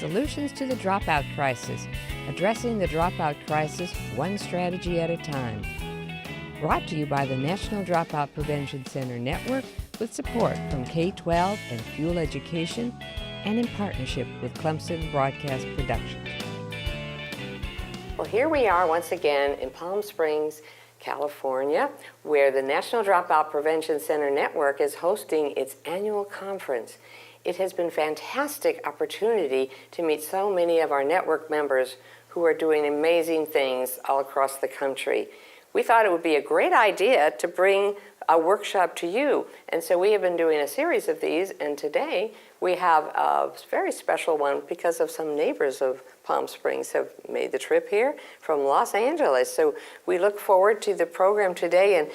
Solutions to the Dropout Crisis, addressing the dropout crisis one strategy at a time. Brought to you by the National Dropout Prevention Center Network with support from K-12 and Fuel Education and in partnership with Clemson Broadcast Productions. Well, here we are once again in Palm Springs, California, where the National Dropout Prevention Center Network is hosting its annual conference. It has been a fantastic opportunity to meet so many of our network members who are doing amazing things all across the country. We thought it would be a great idea to bring a workshop to you, and so we have been doing a series of these, and today we have a very special one because of some neighbors of Palm Springs have made the trip here from Los Angeles. So we look forward to the program today, and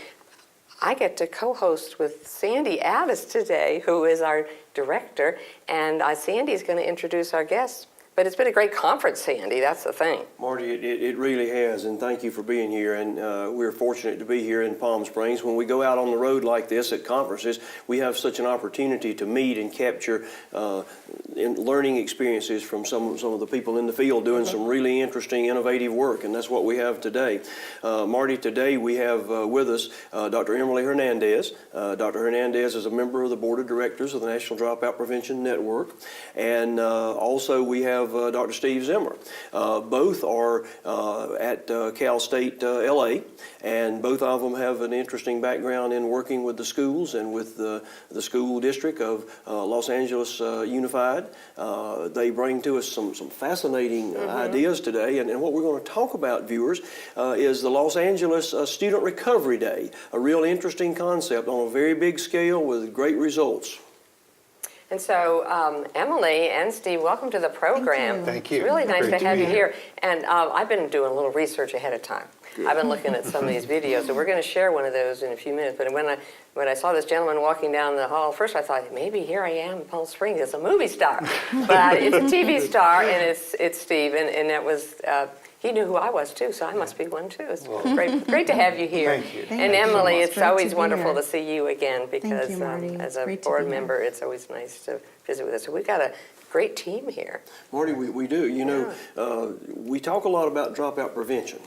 I get to co-host with Sandy Addis today, who is our director, and Sandy's going to introduce our guests. But it's been a great conference, Sandy, that's the thing. Marty, it really has, and thank you for being here. And we're fortunate to be here in Palm Springs. When we go out on the road like this at conferences, we have such an opportunity to meet and capture learning experiences from some of the people in the field doing some really interesting, innovative work, and that's what we have today. Marty, today we have with us Dr. Emily Hernandez. Dr. Hernandez is a member of the Board of Directors of the National Dropout Prevention Network, and also we have Dr. Steve Zimmer. Both are at Cal State LA, and both of them have an interesting background in working with the schools and with the school district of Los Angeles Unified. They bring to us some fascinating ideas today, and what we're going to talk about, viewers, is the Los Angeles Student Recovery Day, a real interesting concept on a very big scale with great results. And so, Emily and Steve, welcome to the program. Thank you. It's really nice Great to have you be here. And I've been doing a little research ahead of time. Good. I've been looking at some of these videos, so we're going to share one of those in a few minutes. But when I saw this gentleman walking down the hall, first I thought, maybe here I am in Palm Springs as a movie star. But it's a TV star, and it's Steve, and that was... he knew who I was, too, so I must be one, too. It's great to have you here. Thank you. And Emily, it's always to wonderful here. to see you again because as a board member, it's always nice to visit with us. So we've got a great team here. Marty, we do. You know, we talk a lot about dropout prevention.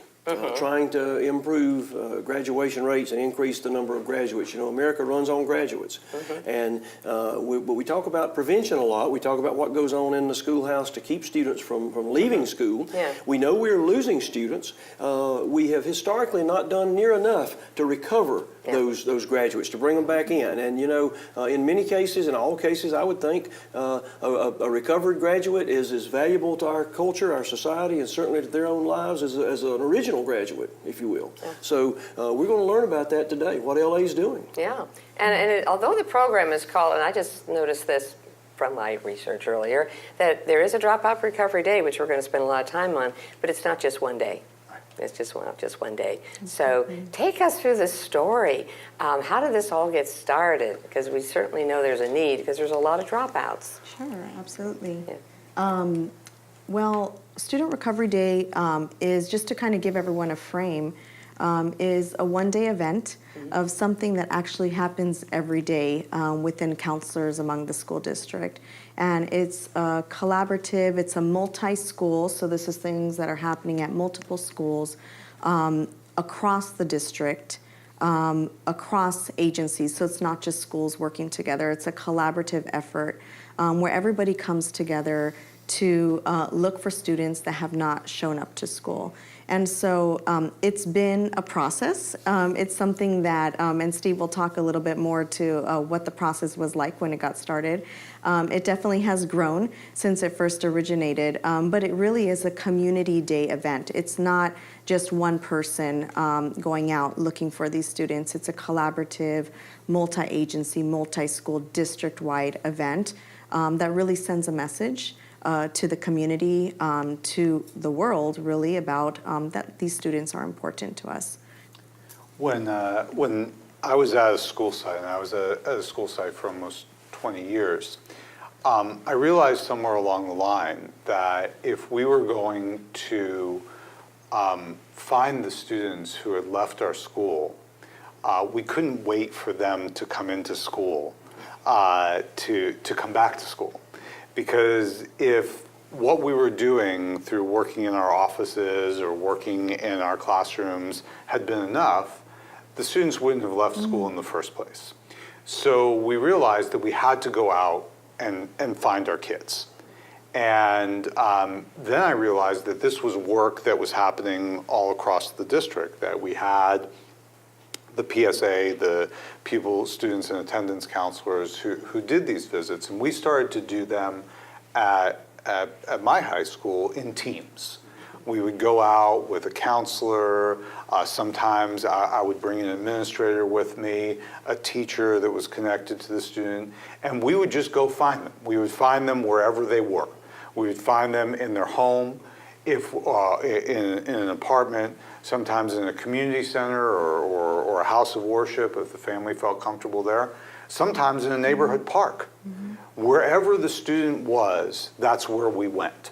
Trying to improve graduation rates and increase the number of graduates. You know, America runs on graduates. And but we talk about prevention a lot. We talk about what goes on in the schoolhouse to keep students from leaving school. Yeah. We know we're losing students. We have historically not done near enough to recover those graduates, to bring them back in. And you know, in many cases, in all cases, I would think a recovered graduate is as valuable to our culture, our society, and certainly to their own lives as an original graduate, if you will. Yeah. So we're going to learn about that today, what LA's doing. Yeah, and although the program is called, and I just noticed this from my research earlier, that there is a Dropout Recovery Day, which we're going to spend a lot of time on, but it's not just one day. It's just one day. So take us through the story. How did this all get started? Because we certainly know there's a need, because there's a lot of dropouts. Sure, absolutely. Yeah. Well, Student Recovery Day is, just to kind of give everyone a frame, is a one-day event of something that actually happens every day within counselors among the school district. And it's a collaborative, it's a multi-school, so this is things that are happening at multiple schools across the district, across agencies, so it's not just schools working together, it's a collaborative effort where everybody comes together to look for students that have not shown up to school. And so it's been a process. It's something that, and Steve will talk a little bit more to what the process was like when it got started. It definitely has grown since it first originated, but it really is a community day event. It's not just one person going out looking for these students. It's a collaborative, multi-agency, multi-school, district-wide event that really sends a message to the community, to the world, really, about that these students are important to us. When I was at a school site, and I was at a school site for almost 20 years, I realized somewhere along the line that if we were going to find the students who had left our school, we couldn't wait for them to come into school, to come back to school. Because if what we were doing through working in our offices or working in our classrooms had been enough, the students wouldn't have left school in the first place. So we realized that we had to go out and find our kids. And then I realized that this was work that was happening all across the district, that we had the PSA, the pupil, students, and attendance counselors who did these visits. And we started to do them at my high school in teams. We would go out with a counselor. Sometimes I would bring an administrator with me, a teacher that was connected to the student, and we would just go find them. We would find them wherever they were. We would find them in their home, if in an apartment, sometimes in a community center or a house of worship if the family felt comfortable there, sometimes in a neighborhood park. Wherever the student was, that's where we went.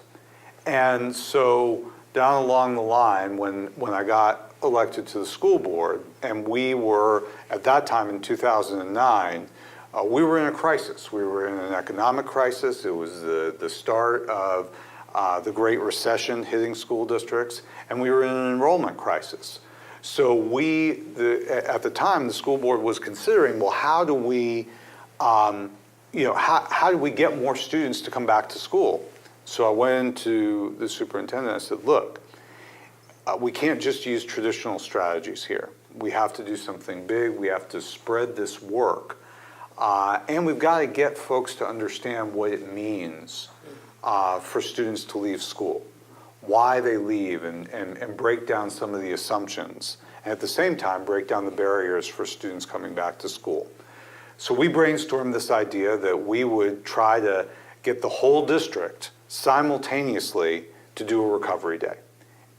And so down along the line, when I got elected to the school board, and we were, at that time in 2009, we were in a crisis. We were in an economic crisis. It was the start of the Great Recession hitting school districts, and we were in an enrollment crisis. So at the time, the school board was considering, well, how do we, how do we get more students to come back to school? So I went into the superintendent and I said, look, we can't just use traditional strategies here. We have to do something big. We have to spread this work. And we've got to get folks to understand what it means for students to leave school, why they leave, and break down some of the assumptions. And at the same time, break down the barriers for students coming back to school. So we brainstormed this idea that we would try to get the whole district simultaneously to do a recovery day.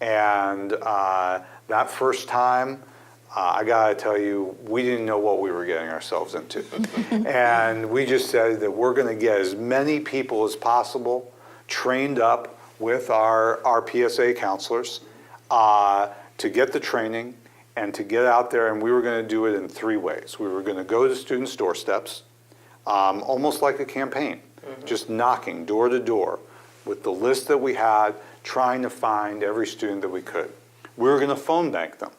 And that first time, I gotta tell you, we didn't know what we were getting ourselves into. And we just said that we're gonna get as many people as possible trained up with our PSA counselors to get the training and to get out there, and we were gonna do it in 3 ways. We were gonna go to students' doorsteps, almost like a campaign, just knocking door to door with the list that we had, trying to find every student that we could. We were gonna phone bank them.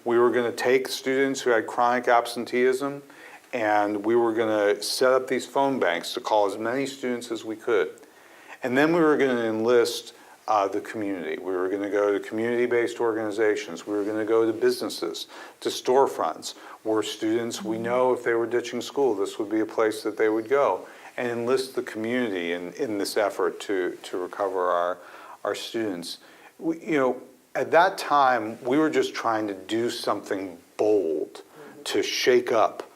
We were going to take students who had chronic absenteeism, and we were going to set up these phone banks to call as many students as we could. And then we were going to enlist the community. We were going to go to community-based organizations. We were going to go to businesses, to storefronts, where students, we know if they were ditching school, this would be a place that they would go, and enlist the community in this effort to recover our students. At that time, we were just trying to do something bold to shake up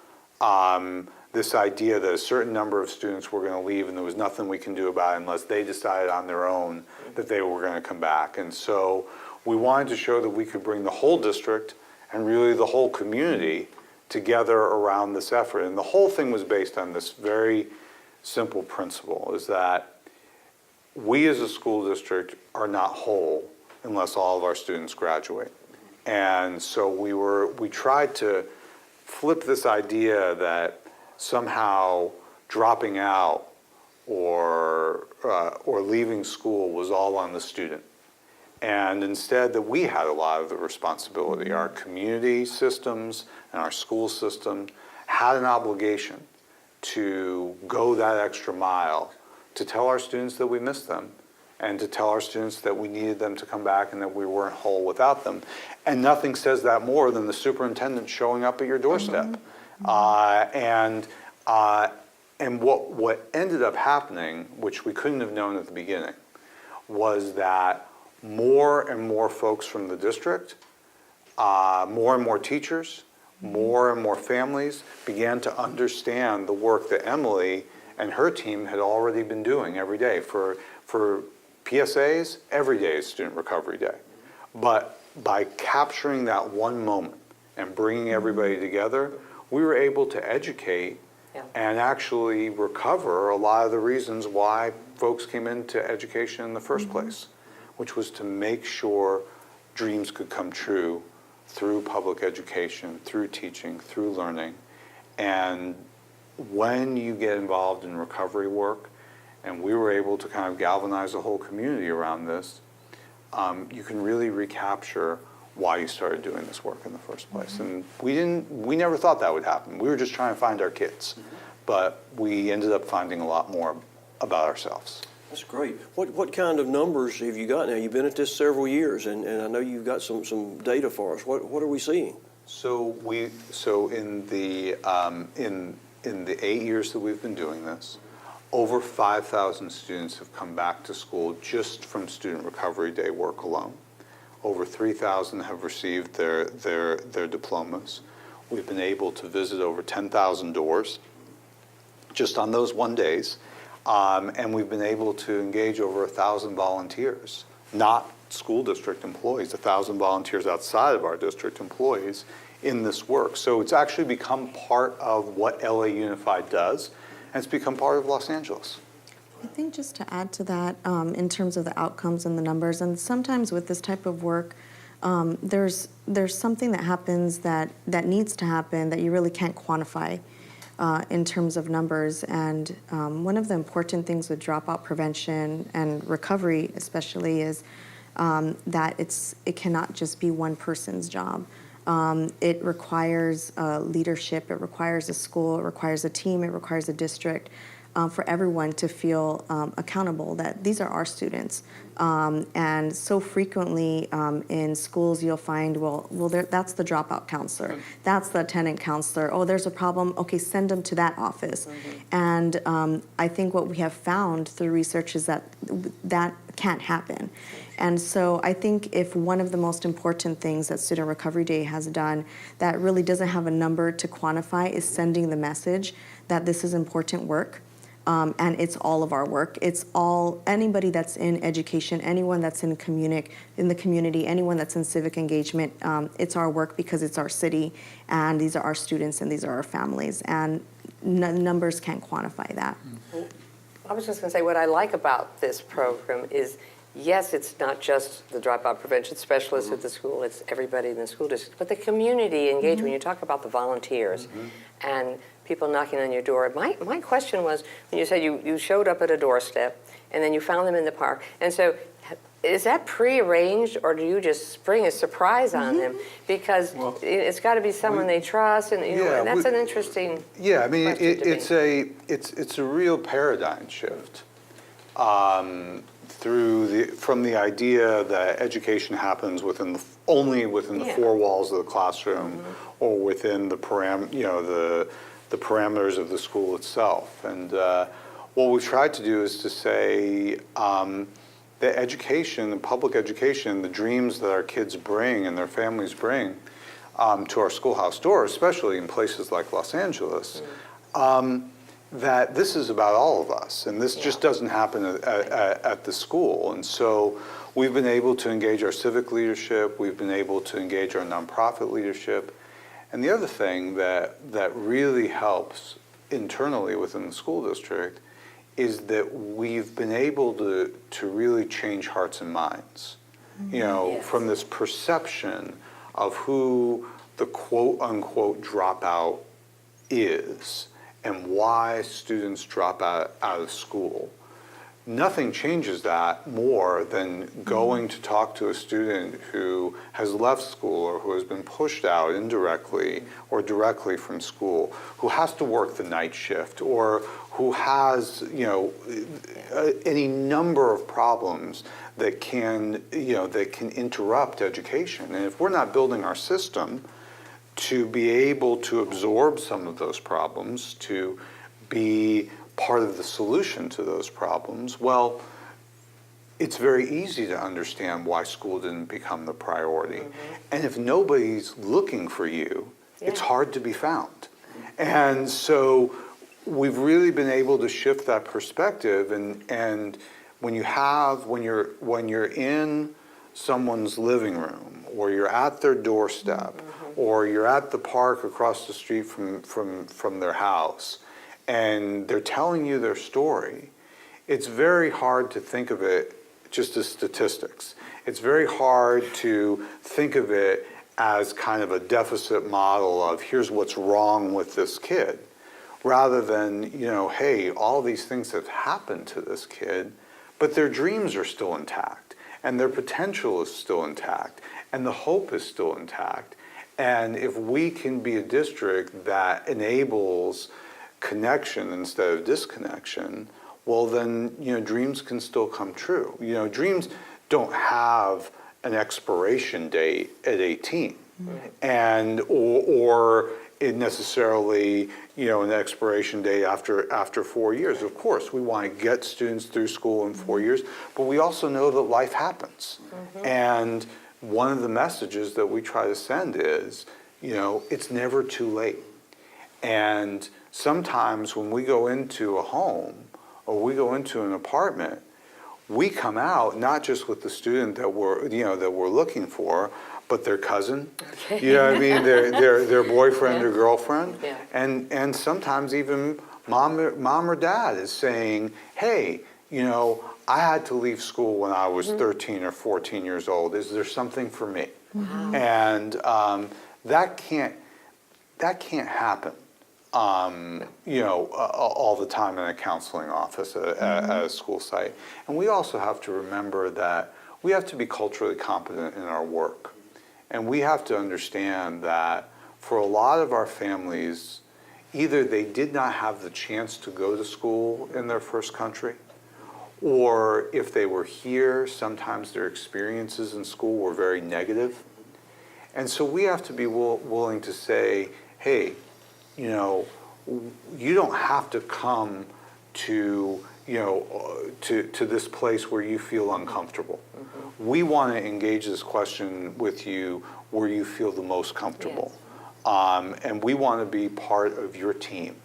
this idea that a certain number of students were going to leave and there was nothing we can do about it unless they decided on their own that they were going to come back. And so we wanted to show that we could bring the whole district and really the whole community together around this effort. And the whole thing was based on this very simple principle, is that we as a school district are not whole unless all of our students graduate. And so we tried to flip this idea that somehow dropping out or leaving school was all on the student. And instead that we had a lot of the responsibility. Our community systems and our school system had an obligation to go that extra mile to tell our students that we missed them, and to tell our students that we needed them to come back and that we weren't whole without them. And nothing says that more than the superintendent showing up at your doorstep. And what ended up happening, which we couldn't have known at the beginning, was that more and more folks from the district, more and more teachers, more and more families began to understand the work that Emily and her team had already been doing every day. For PSAs, every day is Student Recovery Day. But by capturing that one moment and bringing everybody together, we were able to educate and actually recover a lot of the reasons why folks came into education in the first place, which was to make sure dreams could come true through public education, through teaching, through learning. And when you get involved in recovery work, and we were able to kind of galvanize the whole community around this, you can really recapture why you started doing this work in the first place. And we never thought that would happen. We were just trying to find our kids, but we ended up finding a lot more about ourselves. That's great. What kind of numbers have you got now? You've been at this several years, and I know you've got some data for us. What are we seeing? So in the 8 years that we've been doing this, over 5,000 students have come back to school just from Student Recovery Day work alone. Over 3,000 have received their diplomas. We've been able to visit over 10,000 doors just on those 1 days. And we've been able to engage over 1,000 volunteers, not school district employees, 1,000 volunteers outside of our district employees in this work. So it's actually become part of what LA Unified does, and it's become part of Los Angeles. I think just to add to that, in terms of the outcomes and the numbers, and sometimes with this type of work, there's something that happens that needs to happen that you really can't quantify in terms of numbers. And one of the important things with dropout prevention and recovery especially is that it cannot just be one person's job. It requires leadership, it requires a school, it requires a team, it requires a district, for everyone to feel accountable that these are our students. And so frequently in schools you'll find, that's the dropout counselor, that's the attendant counselor, oh, there's a problem, okay, send them to that office. And I think what we have found through research is that can't happen. And so I think if one of the most important things that Student Recovery Day has done that really doesn't have a number to quantify is sending the message that this is important work. And it's all of our work. It's all, anybody that's in education, anyone that's in the community, anyone that's in civic engagement, it's our work because it's our city, and these are our students, and these are our families, and numbers can't quantify that. I was just going to say, what I like about this program is, yes, it's not just the dropout prevention specialists at the school, it's everybody in the school district, but the community engagement. You talk about the volunteers and people knocking on your door. My question was, when you said you showed up at a doorstep and then you found them in the park, and so is that pre-arranged, or do you just spring a surprise on them? Because it's got to be someone they trust, and and that's an interesting. Yeah, I mean, it's a real paradigm shift from the idea that education happens only within the four walls of the classroom or within the the parameters of the school itself. And what we've tried to do is to say that education, the public education, the dreams that our kids bring and their families bring to our schoolhouse doors, especially in places like Los Angeles, that this is about all of us, and this just doesn't happen at the school. And so we've been able to engage our civic leadership, we've been able to engage our nonprofit leadership. And the other thing that really helps internally within the school district is that we've been able to really change hearts and minds, from this perception of who the quote-unquote dropout is and why students drop out of school. Nothing changes that more than going to talk to a student who has left school or who has been pushed out indirectly or directly from school, who has to work the night shift, or who has, any number of problems that can interrupt education. And if we're not building our system to be able to absorb some of those problems, to be part of the solution to those problems, well, it's very easy to understand why school didn't become the priority. And if nobody's looking for you, it's hard to be found. And so we've really been able to shift that perspective, and when you're in someone's living room, or you're at their doorstep, or you're at the park across the street from their house, and they're telling you their story, it's very hard to think of it just as statistics. It's very hard to think of it as kind of a deficit model of here's what's wrong with this kid. rather than, hey, all these things have happened to this kid, but their dreams are still intact, and their potential is still intact, and the hope is still intact. And if we can be a district that enables connection instead of disconnection, well then, dreams can still come true. Dreams don't have an expiration date at 18, and or it necessarily, an expiration date after 4 years. Of course, we want to get students through school in 4 years, but we also know that life happens. And one of the messages that we try to send is, it's never too late. And sometimes when we go into a home or we go into an apartment, we come out not just with the student that we're looking for, but their cousin, their boyfriend or girlfriend, and sometimes even mom or dad is saying, hey, I had to leave school when I was 13 or 14 years old. Is there something for me? And that can't happen, all the time in a counseling office at a school site. And we also have to remember that we have to be culturally competent in our work. And we have to understand that for a lot of our families, either they did not have the chance to go to school in their first country, or if they were here, sometimes their experiences in school were very negative. And so we have to be willing to say, hey, you don't have to come to this place where you feel uncomfortable. We want to engage this question with you where you feel the most comfortable. And we want to be part of your team,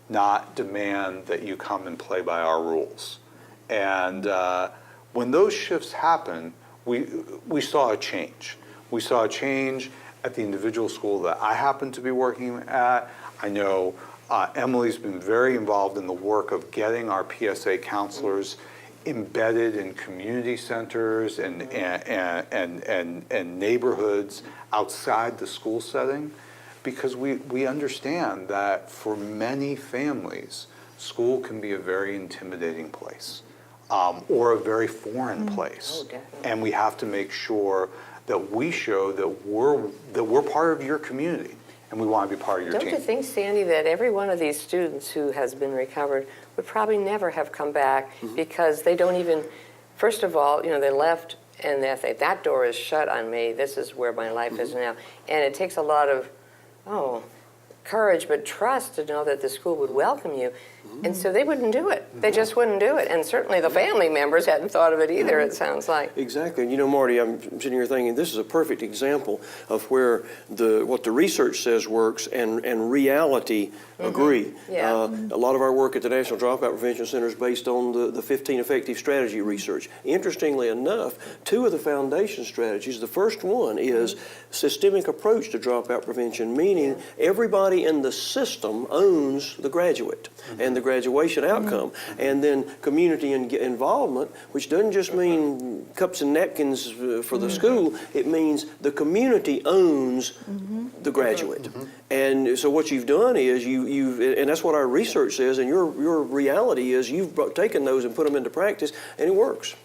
not demand that you come and play by our rules. And when those shifts happen, we saw a change. We saw a change at the individual school that I happen to be working at. I know Emily's been very involved in the work of getting our PSA counselors embedded in community centers and neighborhoods outside the school setting, because we understand that for many families, school can be a very intimidating place, or a very foreign place. And we have to make sure that we show that we're part of your community, and we want to be part of your team. Don't you think, Sandy, that every one of these students who has been recovered would probably never have come back because they don't even, first of all, they left and they think, that door is shut on me, this is where my life is now. And it takes a lot of, courage, but trust to know that the school would welcome you. And so they wouldn't do it. They just wouldn't do it. And certainly the family members hadn't thought of it either, it sounds like. Exactly. Marty, I'm sitting here thinking this is a perfect example of where what the research says works and reality agree. Yeah. A lot of our work at the National Dropout Prevention Center is based on the 15 effective strategy research. Interestingly enough, 2 of the foundation strategies, the first one is systemic approach to dropout prevention, meaning everybody in the system owns the graduate and the graduation outcome. And then community involvement, which doesn't just mean cups and napkins for the school, it means the community owns the graduate. And so what you've done is and that's what our research says, and your reality is you've taken those and put them into practice, and it works.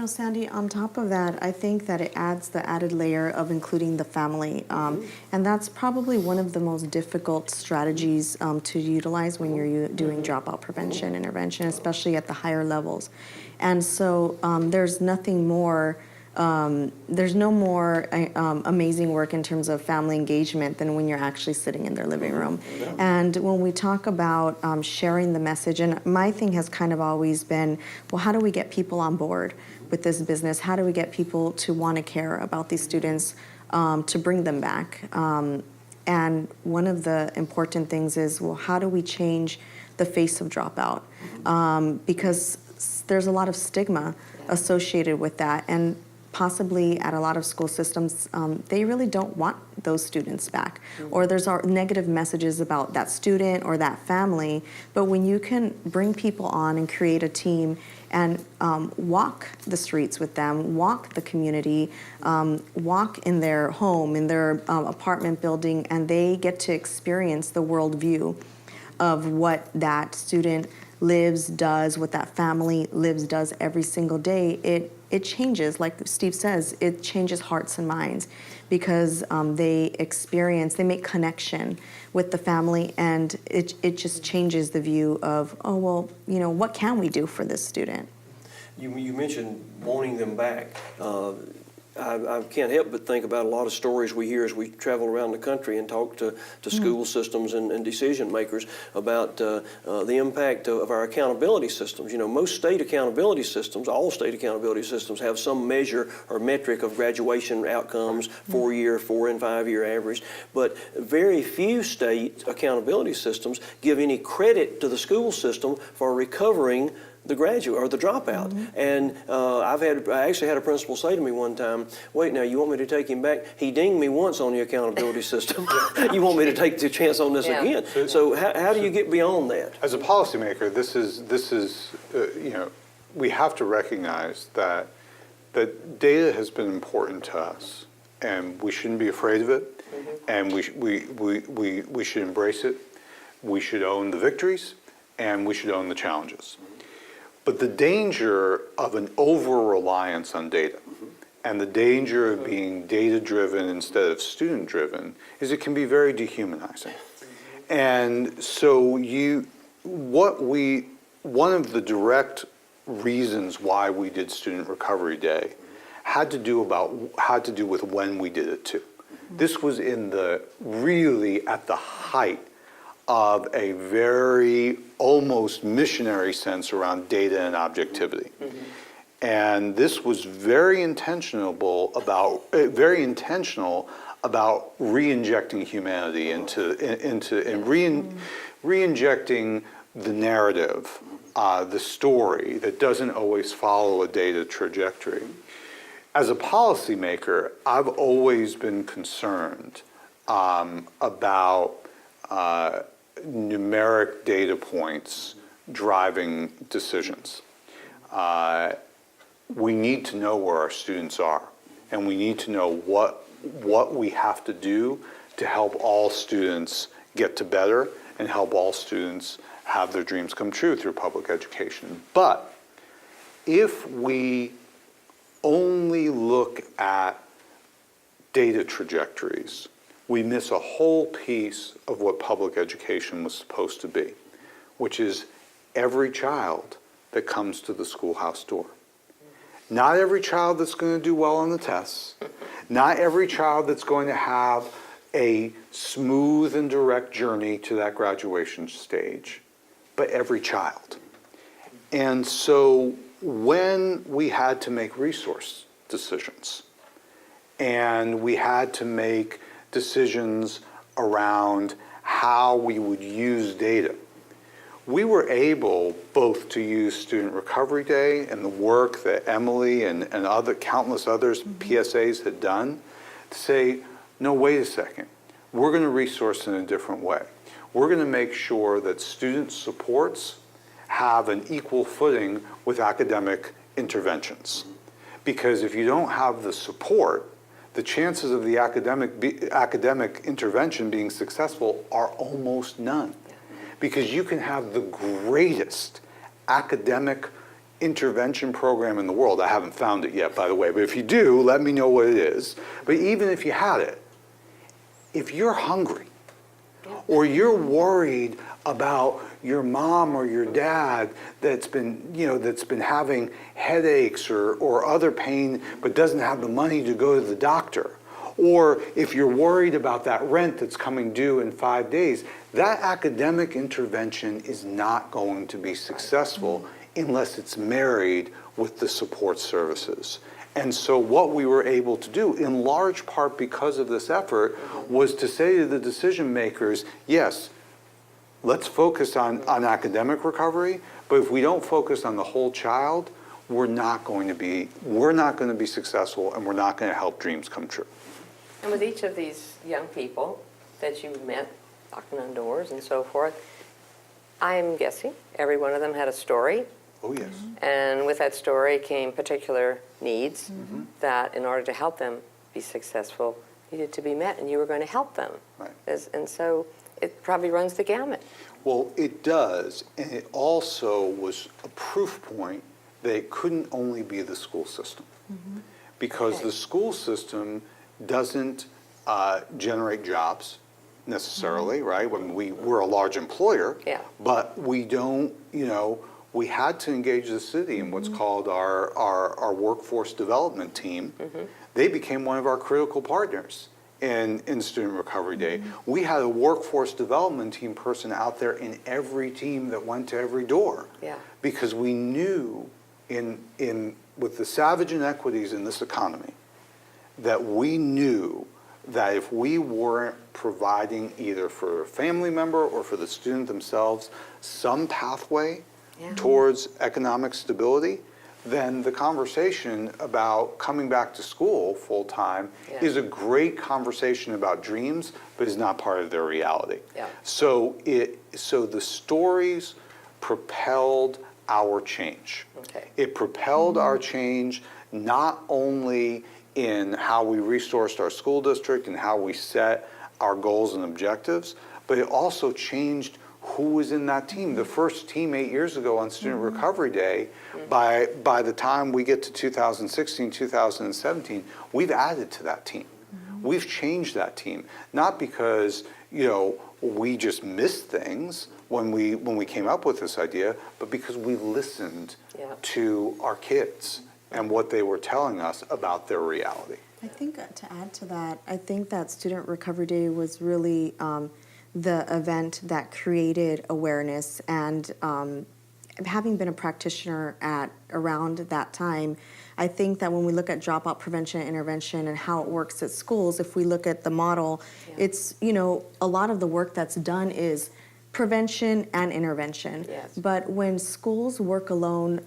Sandy, on top of that, I think that it adds the added layer of including the family. And that's probably one of the most difficult strategies to utilize when you're doing dropout prevention intervention, especially at the higher levels. And so there's nothing more, there's no more amazing work in terms of family engagement than when you're actually sitting in their living room. And when we talk about sharing the message, and my thing has kind of always been, well, how do we get people on board with this business? How do we get people to want to care about these students, to bring them back? And one of the important things is, well, how do we change the face of dropout? Because there's a lot of stigma associated with that, and possibly at a lot of school systems, they really don't want those students back. Or there's negative messages about that student or that family. But when you can bring people on and create a team and walk the streets with them, walk the community, walk in their home, in their apartment building, and they get to experience the worldview of what that student lives, does, what that family lives, does every single day, it changes. Like Steve says, it changes hearts and minds because they make connection with the family, and it just changes the view of, oh, well, what can we do for this student? You mentioned wanting them back. I can't help but think about a lot of stories we hear as we travel around the country and talk to school systems and decision makers about the impact of our accountability systems. Most state accountability systems, all state accountability systems, have some measure or metric of graduation outcomes, 4-year, 4 and 5 year average, but very few state accountability systems give any credit to the school system for recovering the graduate or the dropout. And I actually had a principal say to me one time, wait, now you want me to take him back? He dinged me once on the accountability system. You want me to take the chance on this again? So how do you get beyond that? As a policymaker, this is we have to recognize that data has been important to us, and we shouldn't be afraid of it, and we should embrace it. We should own the victories, and we should own the challenges. But the danger of an over-reliance on data and the danger of being data-driven instead of student-driven is it can be very dehumanizing. And so one of the direct reasons why we did Student Recovery Day had to do with when we did it too. This was really at the height of a very almost missionary sense around data and objectivity. And this was very intentional about re-injecting humanity and re-injecting the narrative, the story that doesn't always follow a data trajectory. As a policymaker, I've always been concerned about numeric data points driving decisions. We need to know where our students are, and we need to know what we have to do to help all students get to better and help all students have their dreams come true through public education. But if we only look at data trajectories, we miss a whole piece of what public education was supposed to be, which is every child that comes to the schoolhouse door. Not every child that's going to do well on the tests, not every child that's going to have a smooth and direct journey to that graduation stage, but every child. And so when we had to make resource decisions, and we had to make decisions around how we would use data, we were able both to use Student Recovery Day and the work that Emily and other countless others, PSAs, had done to say, no, wait a second, we're going to resource in a different way. We're going to make sure that student supports have an equal footing with academic interventions. Because if you don't have the support, the chances of the academic intervention being successful are almost none. Because you can have the greatest academic intervention program in the world. I haven't found it yet, by the way, but if you do, let me know what it is. But even if you had it, if you're hungry, or you're worried about your mom or your dad that's been having headaches or other pain but doesn't have the money to go to the doctor, or if you're worried about that rent that's coming due in 5 days, that academic intervention is not going to be successful unless it's married with the support services. And so what we were able to do, in large part because of this effort, was to say to the decision makers, yes, let's focus on academic recovery, but if we don't focus on the whole child, we're not going to be successful, and we're not going to help dreams come true. And with each of these young people that you met, knocking on doors and so forth, I'm guessing every one of them had a story. Oh, yes. And with that story came particular needs that, in order to help them be successful, needed to be met, and you were going to help them. Right. And so it probably runs the gamut. Well, it does, and it also was a proof point that it couldn't only be the school system. Because Okay. the school system doesn't generate jobs necessarily, right? When we're a large employer, Yeah. but we don't, we had to engage the city in what's called our workforce development team. They became one of our critical partners in Student Recovery Day. We had a workforce development team person out there in every team that went to every door. Yeah. Because we knew with the savage inequities in this economy, that we knew that if we weren't providing either for a family member or for the student themselves some pathway Yeah. towards economic stability, then the conversation about coming back to school full-time Yeah. is a great conversation about dreams, but is not part of their reality. Yeah. So the stories propelled our change. Okay. It propelled our change not only in how we resourced our school district and how we set our goals and objectives, but it also changed who was in that team. The first team 8 years ago on Student Recovery Day, by the time we get to 2016, 2017, we've added to that team. We've changed that team, not because, we just missed things when we came up with this idea, but because we listened Yeah. to our kids and what they were telling us about their reality. I think to add to that, I think that Student Recovery Day was really the event that created awareness. And having been a practitioner at around that time, I think that when we look at dropout prevention and intervention and how it works at schools, if we look at the model, it's, a lot of the work that's done is prevention and intervention. Yes. But when schools work alone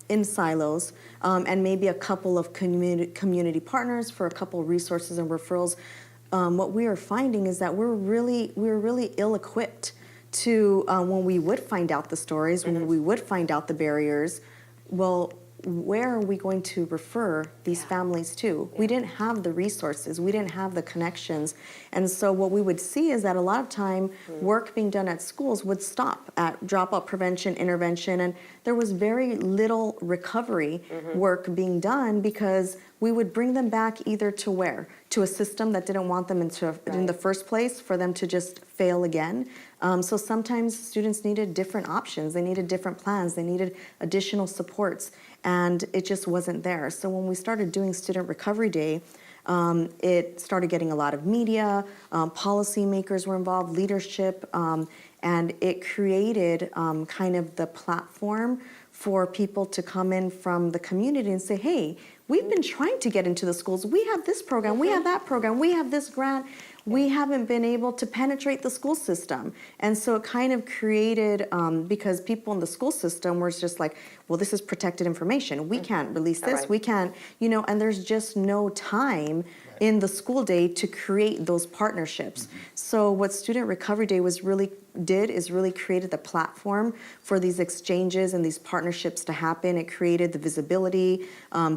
in silos, and maybe a couple of community partners for a couple of resources and referrals, what we are finding is that we're really ill-equipped to when we would find out the stories, when we would find out the barriers. Well, where are we going to refer these families to? We didn't have the resources, we didn't have the connections. And so what we would see is that a lot of time work being done at schools would stop at dropout prevention, intervention, and there was very little recovery work being done because we would bring them back either to where? To a system that didn't want them in the first place, for them to just fail again. So sometimes students needed different options, they needed different plans, they needed additional supports, and it just wasn't there. So when we started doing Student Recovery Day, it started getting a lot of media, policymakers were involved, leadership, and it created kind of the platform for people to come in from the community and say, hey, we've been trying to get into the schools. We have this program, we have that program, we have this grant. We haven't been able to penetrate the school system. And so it kind of created, because people in the school system were just like, well, this is protected information. We can't release this. Right. We can't, and there's just no time in the school day to create those partnerships. So what Student Recovery Day is really created the platform for these exchanges and these partnerships to happen. It created the visibility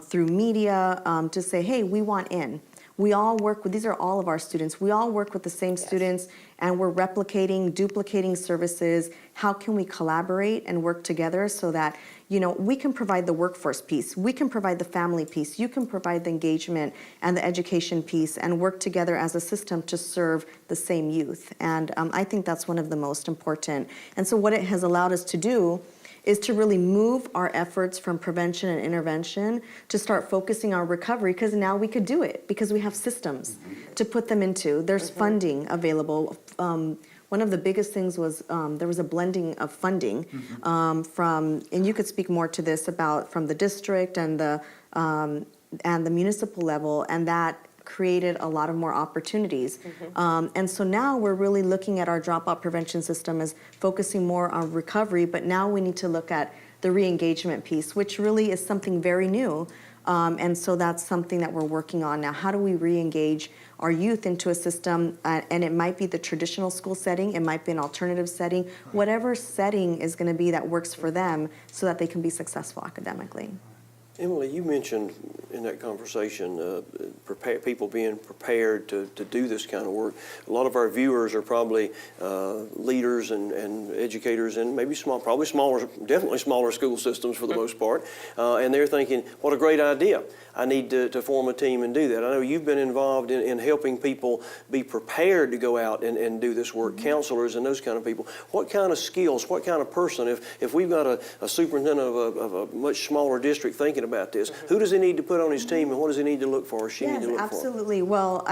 through media to say, hey, we want in. We all work with, these are all of our students. We all work with the same students, and we're replicating, duplicating services. How can we collaborate and work together so that, we can provide the workforce piece, we can provide the family piece, you can provide the engagement and the education piece, and work together as a system to serve the same youth. And I think that's one of the most important. And so what it has allowed us to do is to really move our efforts from prevention and intervention to start focusing on recovery, because now we could do it because we have systems to put them into. There's funding available. One of the biggest things was there was a blending of funding from, and you could speak more to this about from the district and the municipal level, and that created a lot of more opportunities. And so now we're really looking at our dropout prevention system as focusing more on recovery, but now we need to look at the re-engagement piece, which really is something very new. And so that's something that we're working on now. How do we re-engage our youth into a system? And it might be the traditional school setting, it might be an alternative setting, whatever setting is going to be that works for them so that they can be successful academically. Emily, you mentioned in that conversation people being prepared to do this kind of work. A lot of our viewers are probably leaders and educators in maybe probably smaller, definitely smaller school systems for the most part, and they're thinking, what a great idea. I need to form a team and do that. I know you've been involved in helping people be prepared to go out and do this work, counselors and those kind of people. What kind of skills, what kind of person, if we've got a superintendent of a much smaller district thinking about this, who does he need to put on his team and what does he need to look for or she need to look for? Absolutely. Well,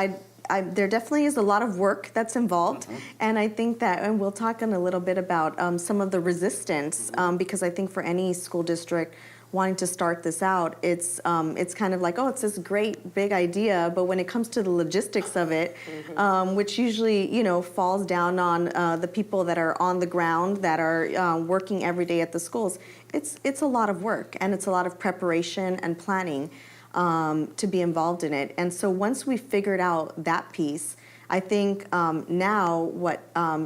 there definitely is a lot of work that's involved, and I think that, and we'll talk in a little bit about some of the resistance, because I think for any school district wanting to start this out, it's kind of like, oh, it's this great big idea, but when it comes to the logistics of it, which usually falls down on the people that are on the ground that are working every day at the schools, it's a lot of work and it's a lot of preparation and planning to be involved in it. And so once we figured out that piece, I think now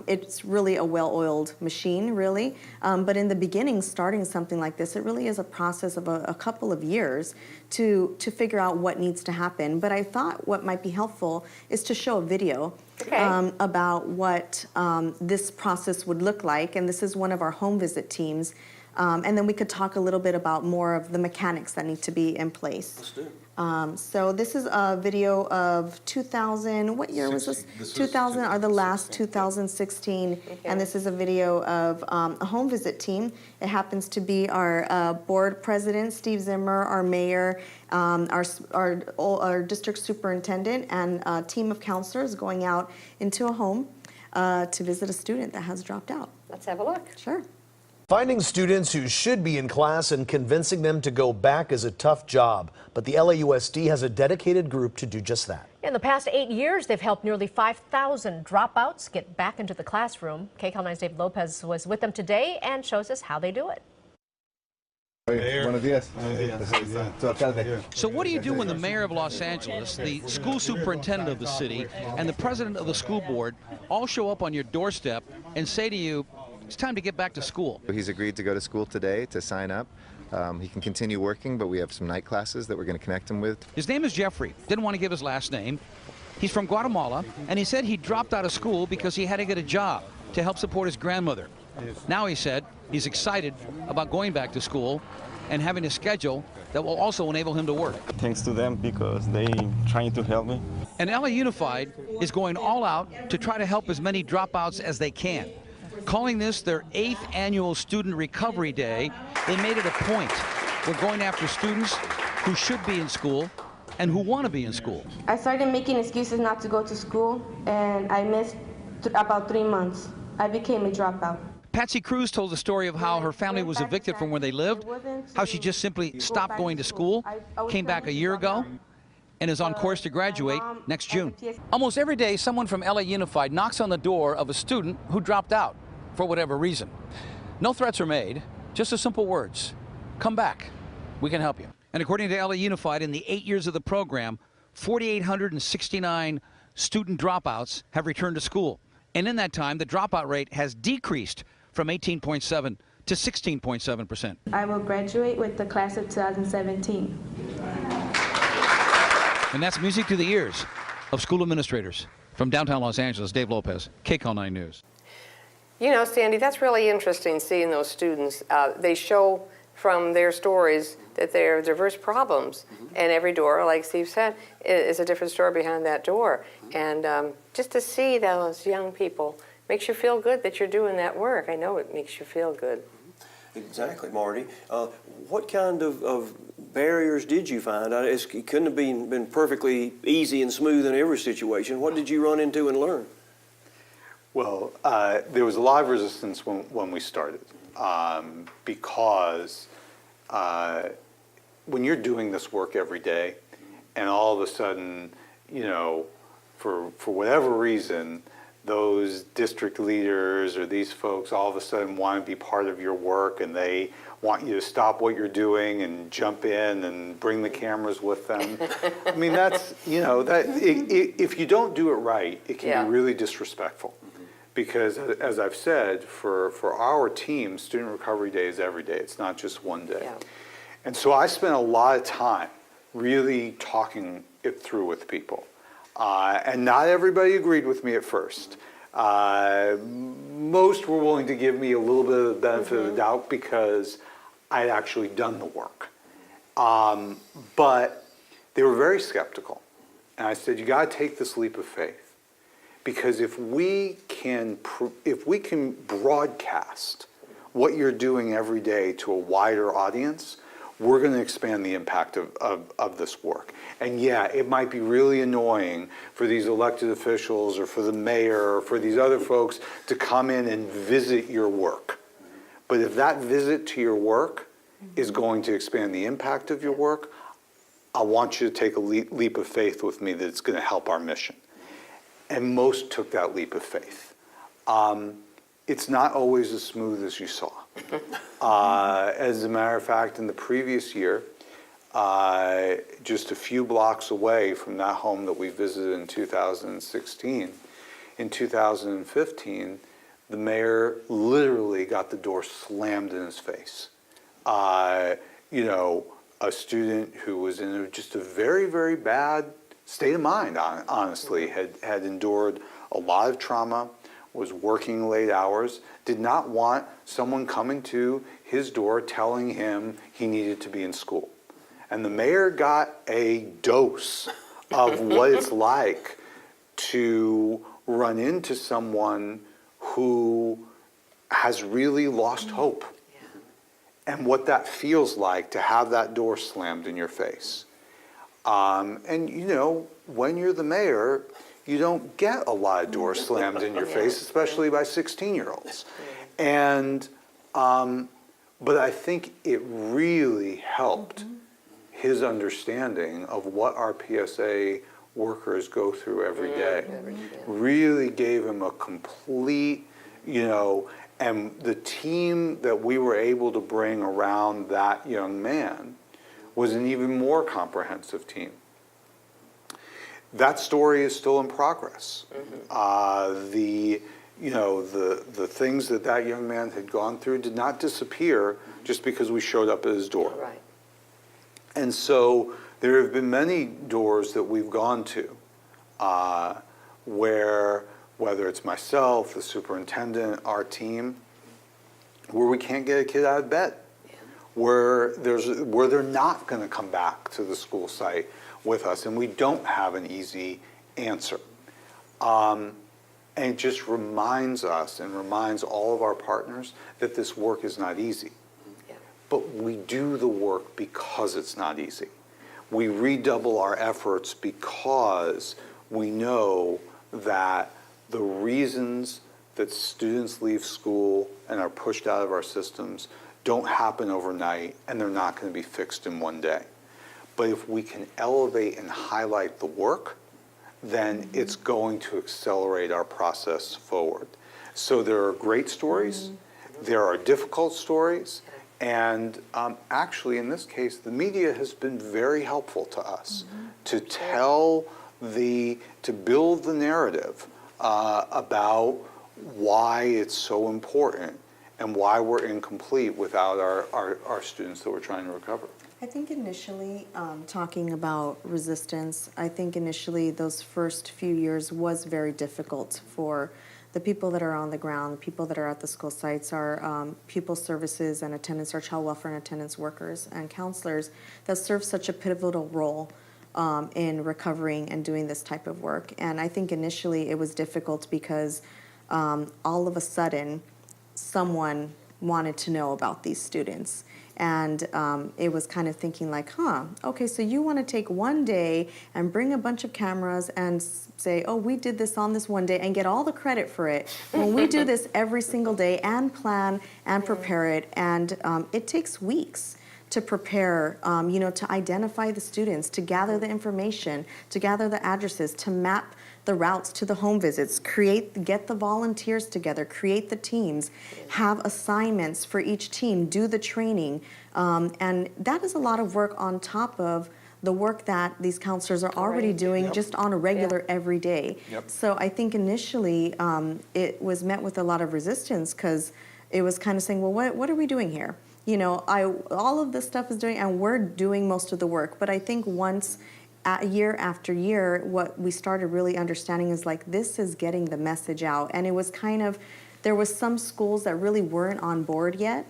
it's really a well-oiled machine, really. But in the beginning, starting something like this, it really is a process of a couple of years to figure out what needs to happen. But I thought what might be helpful is to show a video about what this process would look like. And this is one of our home visit teams. And then we could talk a little bit about more of the mechanics that need to be in place. Let's do it. So this is a video of 2000, what year was this? 2000 or the last 2016. And this is a video of a home visit team. It happens to be our board president, Steve Zimmer, our mayor, our district superintendent, and a team of counselors going out into a home to visit a student that has dropped out. Let's have a look. Sure. Finding students who should be in class and convincing them to go back is a tough job, but the LAUSD has a dedicated group to do just that. In the past 8 years, they've helped nearly 5,000 dropouts get back into the classroom. KCAL 9's David Lopez was with them today and shows us how they do it. Buenos días. So what do you do when the mayor of Los Angeles, the school superintendent of the city, and the president of the school board all show up on your doorstep and say to you, it's time to get back to school? He's agreed to go to school today to sign up. He can continue working, but we have some night classes that we're going to connect him with. His name is Jeffrey. Didn't want to give his last name. He's from Guatemala, and he said he dropped out of school because he had to get a job to help support his grandmother. Now he said he's excited about going back to school and having a schedule that will also enable him to work. Thanks to them because they trying to help me. And LA Unified is going all out to try to help as many dropouts as they can. Calling this their 8th annual Student Recovery Day, they made it a point. We're going after students who should be in school and who want to be in school. I started making excuses not to go to school, and I missed about 3 months. I became a dropout. Patsy Cruz told the story of how her family was evicted from where they lived, how she just simply stopped going to school, came back a year ago, and is on course to graduate next June. Almost every day, someone from LA Unified knocks on the door of a student who dropped out for whatever reason. No threats are made, just the simple words, come back, we can help you. And according to LA Unified, in the 8 years of the program, 4,869 student dropouts have returned to school. And in that time, the dropout rate has decreased from 18.7 to 16.7%. I will graduate with the class of 2017. And that's music to the ears of school administrators. From downtown Los Angeles, Dave Lopez, KCAL 9 News. You know, Sandy, that's really interesting seeing those students. They show from their stories that there are diverse problems. And every door, like Steve said, is a different story behind that door. And just to see those young people makes you feel good that you're doing that work. I know it makes you feel good. Exactly, Marty. What kind of barriers did you find? It couldn't have been perfectly easy and smooth in every situation. What did you run into and learn? Well, there was a lot of resistance when we started because when you're doing this work every day and all of a sudden, for whatever reason, those district leaders or these folks all of a sudden want to be part of your work and they want you to stop what you're doing and jump in and bring the cameras with them. I mean, that's, if you don't do it right, it can be really disrespectful. Because as I've said, for our team, Student Recovery Day is every day. It's not just one day. And so I spent a lot of time really talking it through with people. And not everybody agreed with me at first. Most were willing to give me a little bit of the benefit of the doubt because I'd actually done the work. But they were very skeptical. And I said, you got to take this leap of faith. Because if we can broadcast what you're doing every day to a wider audience, we're going to expand the impact of this work. And yeah, it might be really annoying for these elected officials or for the mayor or for these other folks to come in and visit your work. But if that visit to your work is going to expand the impact of your work, I want you to take a leap of faith with me that it's going to help our mission. And most took that leap of faith. It's not always as smooth as you saw. As a matter of fact, in the previous year, just a few blocks away from that home that we visited in 2016, in 2015, the mayor literally got the door slammed in his face. You know, a student who was in just a very, very bad state of mind, honestly, had endured a lot of trauma, was working late hours, did not want someone coming to his door telling him he needed to be in school. And the mayor got a dose of what it's like to run into someone who has really lost hope. And what that feels like to have that door slammed in your face. And you know, when you're the mayor, you don't get a lot of doors slammed in your face, especially by 16-year-olds. And, but I think it really helped his understanding of what our PSA workers go through every day. Really gave him a complete, you know, and the team that we were able to bring around that young man was an even more comprehensive team. That story is still in progress. The things that young man had gone through did not disappear just because we showed up at his door. Right. And so there have been many doors that we've gone to where, whether it's myself, the superintendent, our team, where we can't get a kid out of bed, where they're not going to come back to the school site with us, and we don't have an easy answer. And it just reminds us and reminds all of our partners that this work is not easy. But we do the work because it's not easy. We redouble our efforts because we know that the reasons that students leave school and are pushed out of our systems don't happen overnight, and they're not going to be fixed in one day. But if we can elevate and highlight the work, then it's going to accelerate our process forward. So there are great stories, there are difficult stories, and actually in this case, the media has been very helpful to us to to build the narrative about why it's so important and why we're incomplete without our students that we're trying to recover. I think initially, talking about resistance, I think initially those first few years was very difficult for the people that are on the ground, the people that are at the school sites, our pupil services and attendance, our child welfare and attendance workers and counselors that serve such a pivotal role in recovering and doing this type of work. And I think initially it was difficult because all of a sudden someone wanted to know about these students. And it was kind of thinking like, okay, so you want to take one day and bring a bunch of cameras and say, oh, we did this on this one day and get all the credit for it. When we do this every single day and plan and prepare it, and it takes weeks to prepare, to identify the students, to gather the information, to gather the addresses, to map the routes to the home visits, get the volunteers together, create the teams, have assignments for each team, do the training. And that is a lot of work on top of the work that these counselors are already doing just on a regular every day. So I think initially it was met with a lot of resistance because it was kind of saying, well, what are we doing here? all of this stuff is doing, and we're doing most of the work. But I think once, year after year, what we started really understanding is like, this is getting the message out. And it was kind of, there was some schools that really weren't on board yet.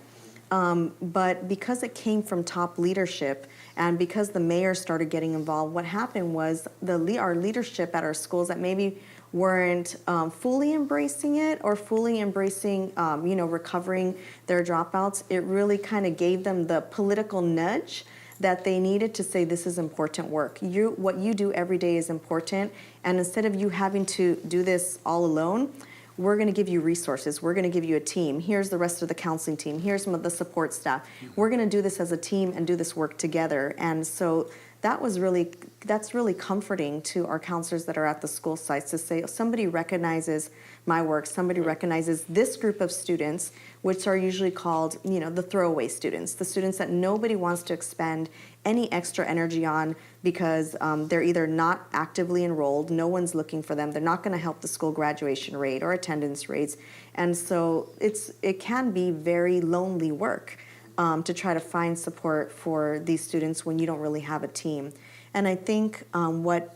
But because it came from top leadership and because the mayor started getting involved, what happened was our leadership at our schools that maybe weren't fully embracing it or fully embracing, recovering their dropouts, it really kind of gave them the political nudge that they needed to say, this is important work. What you do every day is important, and instead of you having to do this all alone, we're going to give you resources. We're going to give you a team. Here's the rest of the counseling team. Here's some of the support staff. We're going to do this as a team and do this work together. And so that's really comforting to our counselors that are at the school sites to say, somebody recognizes my work, somebody recognizes this group of students, which are usually called, the throwaway students, the students that nobody wants to expend any extra energy on because they're either not actively enrolled, no one's looking for them, they're not going to help the school graduation rate or attendance rates. And so it can be very lonely work to try to find support for these students when you don't really have a team. And I think what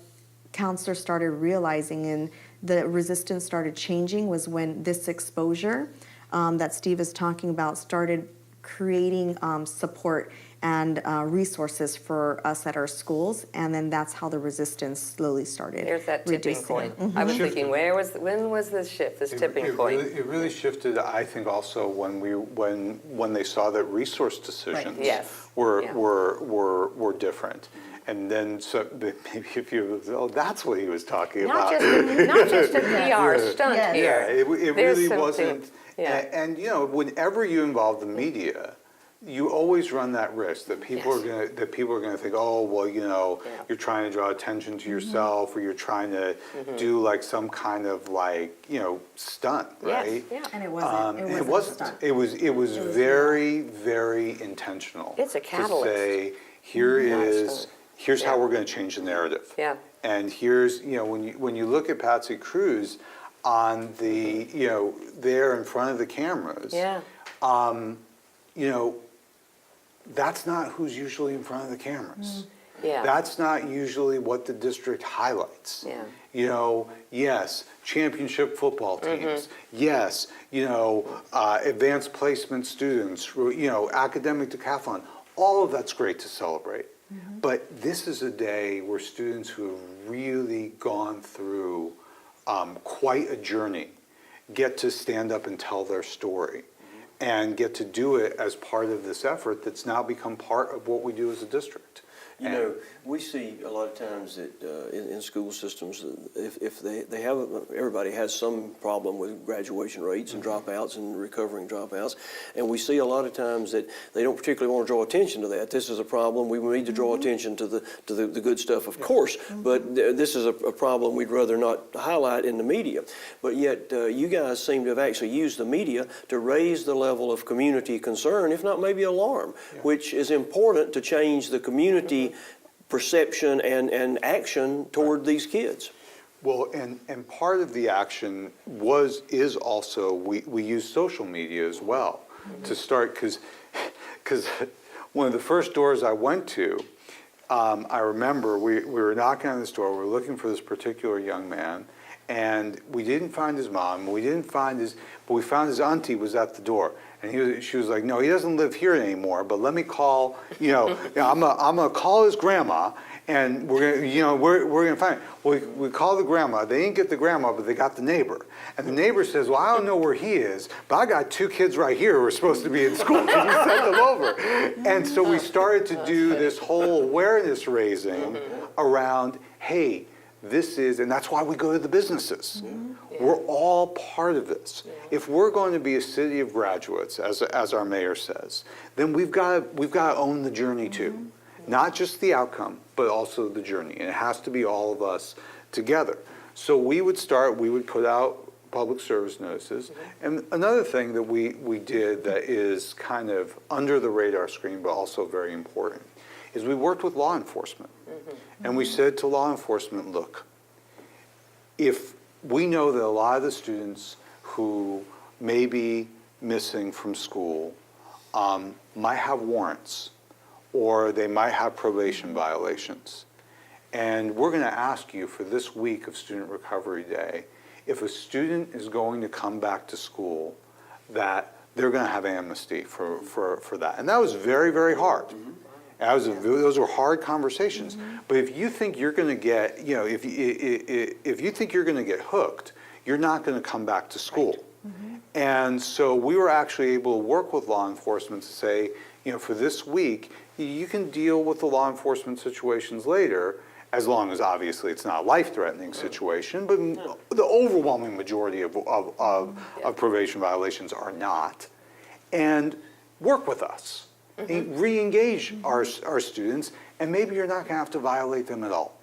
counselors started realizing and the resistance started changing was when this exposure that Steve is talking about started creating support and resources for us at our schools, and then that's how the resistance slowly started. There's that tipping reducing. point. I was thinking, when was this shift, this tipping point? It really shifted, I think, also when they saw that resource decisions were different. And then, so maybe if that's what he was talking about. Not just a PR stunt here. Yeah, it really wasn't. Yeah. And whenever you involve the media, you always run that risk that people are going to think, oh, well, you're trying to draw attention to yourself, or you're trying to do like some kind of stunt, right? Yeah. And it wasn't. It was very, very intentional. It's a catalyst. To say, here's how we're going to change the narrative. Yeah. And here's, when you look at Patsy Cruz on the, there in front of the cameras, that's not who's usually in front of the cameras. Yeah. That's not usually what the district highlights. Yeah. Yes, championship football teams. Yes, advanced placement students, academic decathlon. All of that's great to celebrate. But this is a day where students who have really gone through quite a journey get to stand up and tell their story and get to do it as part of this effort that's now become part of what we do as a district. We see a lot of times that in school systems, if they have, everybody has some problem with graduation rates and dropouts and recovering dropouts, and we see a lot of times that they don't particularly want to draw attention to that. This is a problem. We need to draw attention to the good stuff, of course, but this is a problem we'd rather not highlight in the media. But yet, you guys seem to have actually used the media to raise the level of community concern, if not maybe alarm, which is important to change the community perception and action toward these kids. Well, and part of the action is also we use social media as well to start, because one of the first doors I went to, I remember we were knocking on this door, we were looking for this particular young man, and we didn't find his mom, but we found his auntie was at the door. And she was like, no, he doesn't live here anymore, but let me call, I'm gonna call his grandma, and we're gonna find it. Well, we call the grandma. They didn't get the grandma, but they got the neighbor. And the neighbor says, well, I don't know where he is, but I got 2 kids right here who are supposed to be in school. Can you send them over? And so we started to do this whole awareness raising around, hey, this is, and that's why we go to the businesses. We're all part of this. If we're going to be a city of graduates, as our mayor says, then we've got to own the journey too. Not just the outcome, but also the journey. And it has to be all of us together. So we would put out public service notices. And another thing that we did that is kind of under the radar screen, but also very important, is we worked with law enforcement. And we said to law enforcement, look, if we know that a lot of the students who may be missing from school might have warrants, or they might have probation violations. And we're going to ask you for this week of Student Recovery Day, if a student is going to come back to school, that they're going to have amnesty for that. And that was very, very hard. Those were hard conversations. But if you think you're going to get, if you think you're going to get hooked, you're not going to come back to school. And so we were actually able to work with law enforcement to say, for this week, you can deal with the law enforcement situations later, as long as obviously it's not a life-threatening situation, but the overwhelming majority of probation violations are not. And work with us, re-engage our students, and maybe you're not going to have to violate them at all.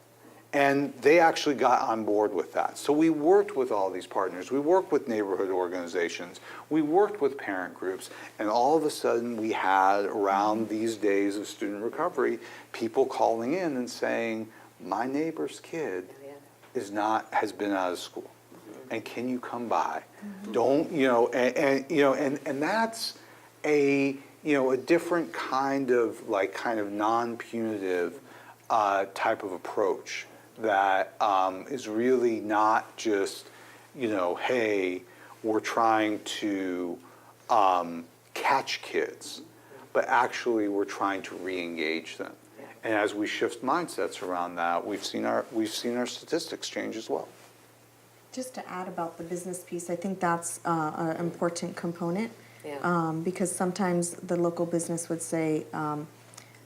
And they actually got on board with that. So we worked with all these partners. We worked with neighborhood organizations. We worked with parent groups. And all of a sudden we had, around these days of student recovery, people calling in and saying, my neighbor's kid has been out of school. And can you come by? Don't, and that's a different kind of non-punitive type of approach that is really not just, hey, we're trying to catch kids, but actually we're trying to re-engage them. And as we shift mindsets around that, we've seen our statistics change as well. Just to add about the business piece, I think that's an important component. Because sometimes the local business would say,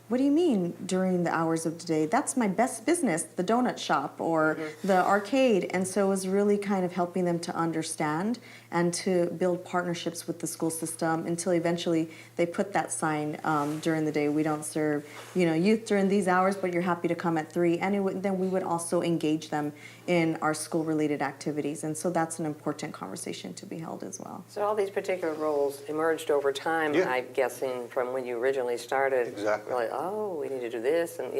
what do you mean during the hours of the day? That's my best business, the donut shop or the arcade. And so it was really kind of helping them to understand and to build partnerships with the school system until eventually they put that sign during the day. We don't serve, youth during these hours, but you're happy to come at 3. And then we would also engage them in our school-related activities. And so that's an important conversation to be held as well. So all these particular roles emerged over time, I'm guessing, from when you originally started. Exactly. Like, oh, we need to do this, and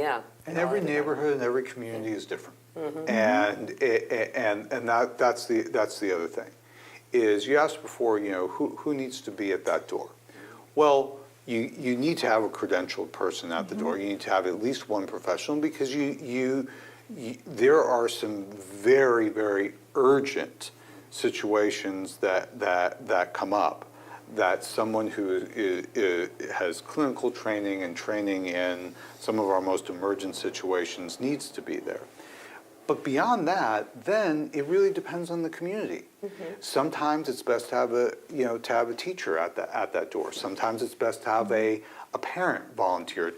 And every neighborhood and every community is different. And that's the other thing, is you asked before, who needs to be at that door? Well, you need to have a credentialed person at the door. You need to have at least one professional, because there are some very, very urgent situations that come up, that someone who has clinical training and training in some of our most emergent situations needs to be there. But beyond that, then it really depends on the community. Sometimes it's best to have a teacher at that door. Sometimes it's best to have a parent volunteer.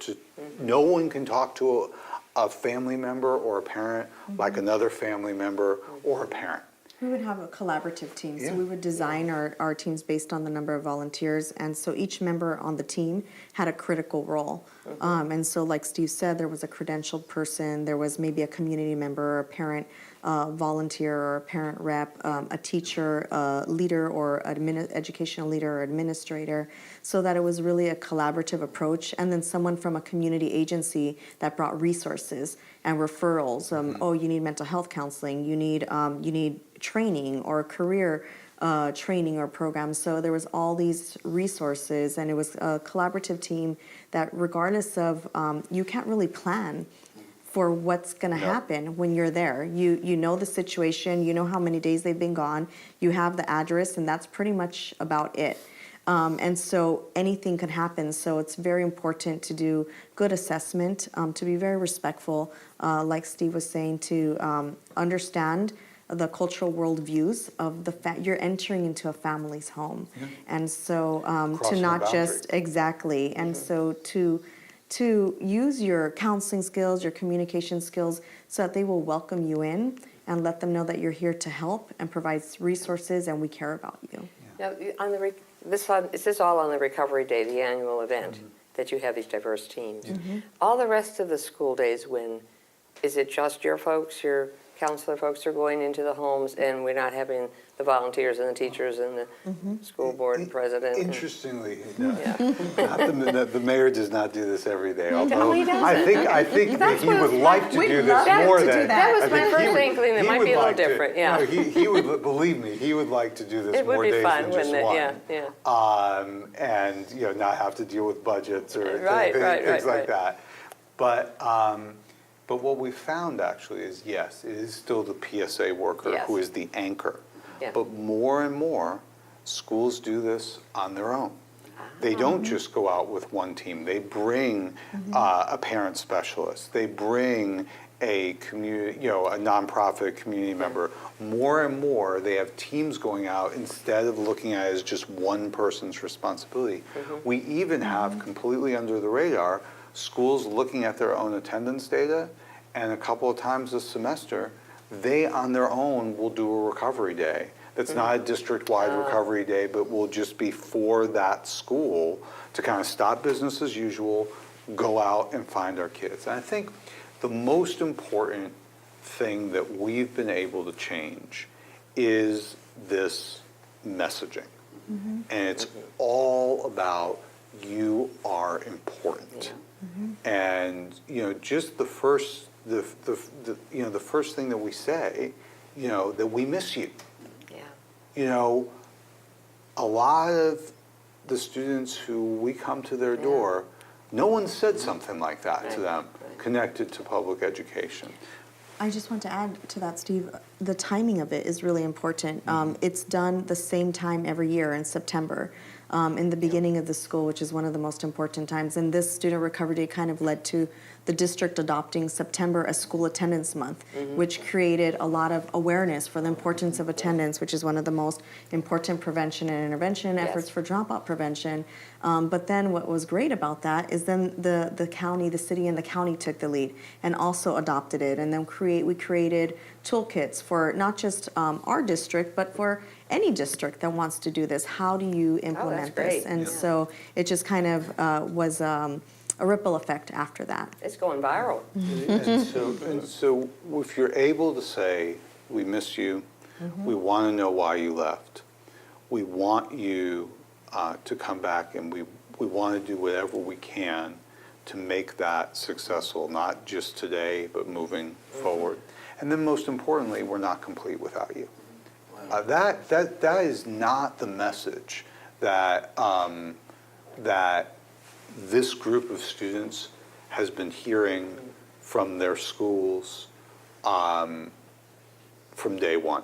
No one can talk to a family member or a parent like another family member or a parent. We would have a collaborative team. So we would design our teams based on the number of volunteers. And so each member on the team had a critical role. And so like Steve said, there was a credentialed person, there was maybe a community member or a parent volunteer or a parent rep, a teacher, leader or educational leader or administrator, so that it was really a collaborative approach. And then someone from a community agency that brought resources and referrals. Oh, you need mental health counseling, you need training or career training or programs. So there was all these resources, and it was a collaborative team that, regardless of, you can't really plan for what's going to happen when you're there. You know the situation, you know how many days they've been gone, you have the address, and that's pretty much about it. And so anything can happen. So it's very important to do good assessment, to be very respectful, like Steve was saying, to understand the cultural worldviews of the fact you're entering into a family's home. And so to not just, exactly, and so to use your counseling skills, your communication skills, so that they will welcome you in and let them know that you're here to help and provide resources and we care about you. Now, on this is all on the Recovery Day, the annual event, that you have these diverse teams. All the rest of the school days, is it just your folks, your counselor folks are going into the homes, and we're not having the volunteers and the teachers and the school board president. Interestingly, the mayor does not do this every day. Although he doesn't. I think that he would like to do this more than That was I my think first he would- inkling. It he might would be a little like to- different, yeah. no, he would, believe me, he would like to do this It would more be days fun, than just wouldn't it? one. Yeah, And not have to deal with budgets or Right, things right. like that. But what we found actually is, yes, it is still the PSA worker Yes. who is the anchor. Yeah. But more and more, schools do this on their own. They don't just go out with one team. They bring a parent specialist. They bring a community, a nonprofit community member. More and more, they have teams going out instead of looking at it as just one person's responsibility. We even have completely under the radar schools looking at their own attendance data, and a couple of times this semester, they on their own will do a recovery day. That's not a district-wide recovery day, but will just be for that school to kind of stop business as usual, go out and find our kids. And I think the most important thing that we've been able to change is this messaging. And it's all about you are important. And just the first thing that we say, that we miss you. A lot of the students who we come to their door, no one said something like that to them connected to public education. I just want to add to that, Steve, the timing of it is really important. It's done the same time every year in September, in the beginning of the school, which is one of the most important times. And this Student Recovery Day kind of led to the district adopting September as School Attendance Month, which created a lot of awareness for the importance of attendance, which is one of the most important prevention and intervention efforts for dropout prevention. But then what was great about that is then the county, the city and the county took the lead and also adopted it. And then we created toolkits for not just our district, but for any district that wants to do this. How do you implement this? And so it just kind of was a ripple effect after that. It's going viral. And so if you're able to say, we miss you, we want to know why you left, we want you to come back, and we want to do whatever we can to make that successful, not just today, but moving forward. And then most importantly, we're not complete without you. That is not the message that that this group of students has been hearing from their schools from day one,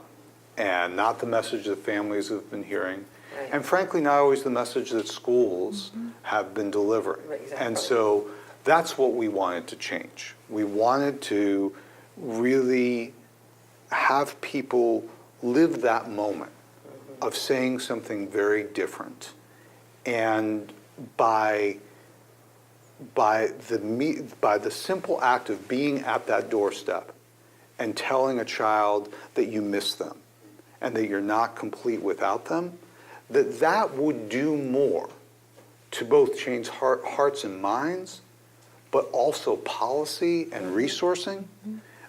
and not the message that families have been hearing, and frankly, not always the message that schools have been delivering. And so that's what we wanted to change. We wanted to really have people live that moment of saying something very different, and by the simple act of being at that doorstep and telling a child that you miss them and that you're not complete without them, that would do more to both change hearts and minds, but also policy and resourcing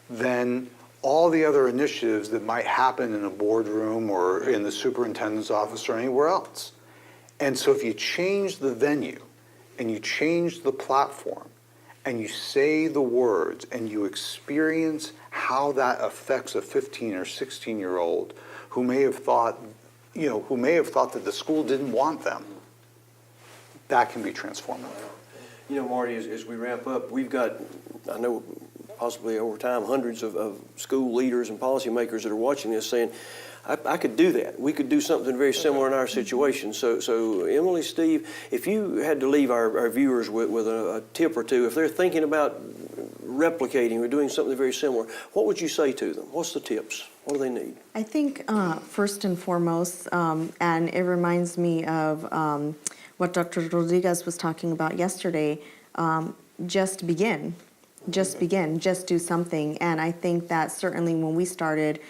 than all the other initiatives that might happen in a boardroom or in the superintendent's office or anywhere else. And so if you change the venue and you change the platform and you say the words and you experience how that affects a 15 or 16-year-old who may have thought, that the school didn't want them, that can be transformative. Marty, as we wrap up, we've got, I know, possibly over time, hundreds of school leaders and policymakers that are watching this saying, I could do that. We could do something very similar in our situation. So Emily, Steve, if you had to leave our viewers with a tip or two, if they're thinking about replicating or doing something very similar, what would you say to them? What's the tips? What do they need? I think first and foremost, and it reminds me of what Dr. Rodriguez was talking about yesterday, just begin. Just begin, just do something. And I think that certainly when we started,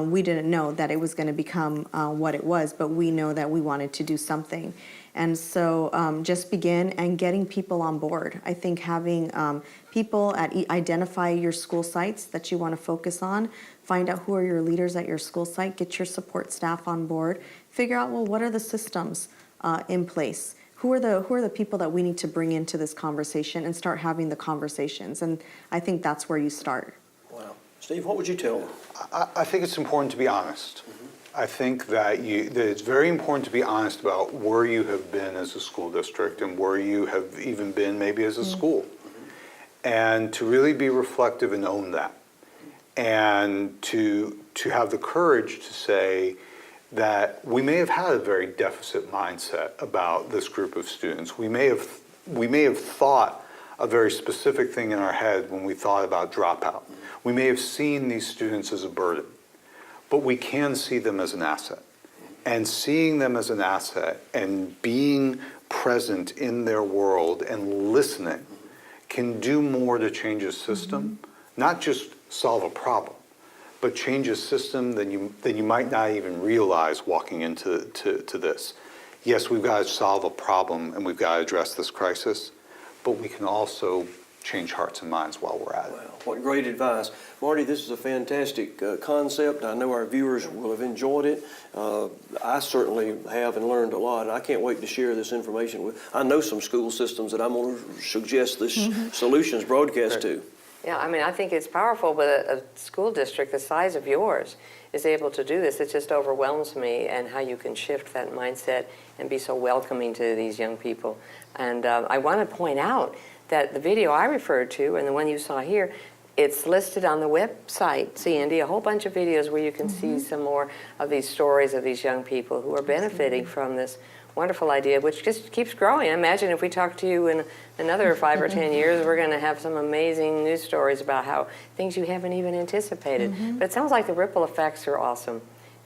we didn't know that it was going to become what it was, but we know that we wanted to do something. And so just begin and getting people on board. I think having people identify your school sites that you want to focus on, find out who are your leaders at your school site, get your support staff on board, figure out, well, what are the systems in place? Who are the people that we need to bring into this conversation, and start having the conversations? And I think that's where you start. Wow. Steve, what would you tell them? I think it's important to be honest. I think that it's very important to be honest about where you have been as a school district and where you have even been maybe as a school. And to really be reflective and own that. And to have the courage to say that we may have had a very deficit mindset about this group of students. We may have thought a very specific thing in our head when we thought about dropout. We may have seen these students as a burden. But we can see them as an asset. And seeing them as an asset and being present in their world and listening can do more to change a system, not just solve a problem, but change a system than you might not even realize walking into this. Yes, we've got to solve a problem and we've got to address this crisis, but we can also change hearts and minds while we're at it. Wow, what great advice. Marty, this is a fantastic concept. I know our viewers will have enjoyed it. I certainly have and learned a lot, and I can't wait to share this information with. I know some school systems that I'm going to suggest this solutions broadcast to. Yeah, I mean, I think it's powerful, but a school district the size of yours is able to do this. It just overwhelms me, and how you can shift that mindset and be so welcoming to these young people. And I want to point out that the video I referred to and the one you saw here, it's listed on the website, Andy, a whole bunch of videos where you can see some more of these stories of these young people who are benefiting from this wonderful idea, which just keeps growing. I imagine if we talk to you in another 5 or 10 years, we're going to have some amazing news stories about how things you haven't even anticipated. But it sounds like the ripple effects are awesome.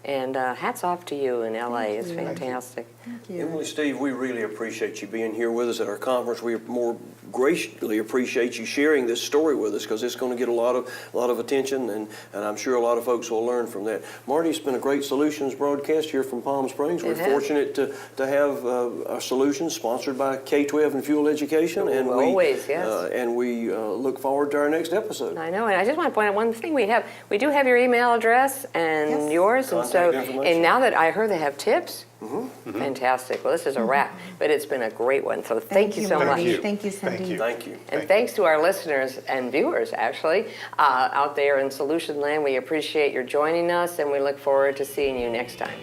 And hats off to you in LA. It's fantastic. Thank you. Emily, Steve, we really appreciate you being here with us at our conference. We more graciously appreciate you sharing this story with us, because it's going to get a lot of attention, and I'm sure a lot of folks will learn from that. Marty, it's been a great solutions broadcast here from Palm Springs. We're fortunate to have our solutions sponsored by K-12 and Fuel Education, and we look forward to our next episode. I know, and I just want to point out one thing we have. We do have your email address and yours, and now that I heard they have tips. Fantastic. Well, this is a wrap, but it's been a great one. So thank you so much. Thank you, Cindy. Thank you. And thanks to our listeners and viewers, actually, out there in Solution Land. We appreciate your joining us, and we look forward to seeing you next time.